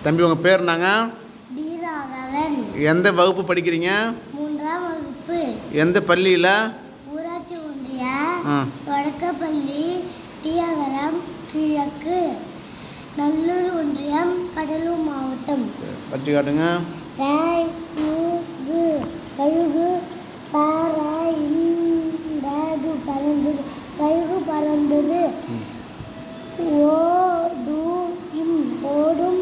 தம்பி உங்கள் பேர் என்னங்க? டி. ராகவன். எந்த வகுப்பு படிக்கிறீங்க? 3ஆம் வகுப்பு. எந்த பள்ளியில்? ஊராட்சி ஒன்றிய தொடக்கப்பள்ளி டிஆகரம் கிழக்கு, நல்லூர் ஒன்றியம், கடலூர் மாவட்டம். படிச்சு காட்டுங்க. கழுகு பறந்தது பறந்தது கழுகு பறந்தது. ஓடும் ஓடும்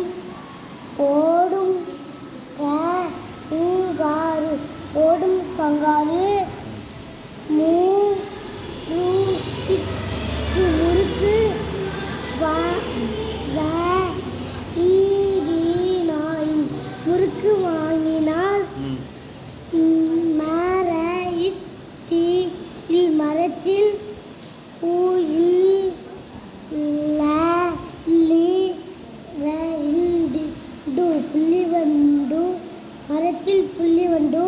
கங்காரு ஓடும் கங்காரு. முறுக்கு வாங்கினாயின் முறுக்கு வாங்கினால் மரத்தில் புள்ளி வண்டு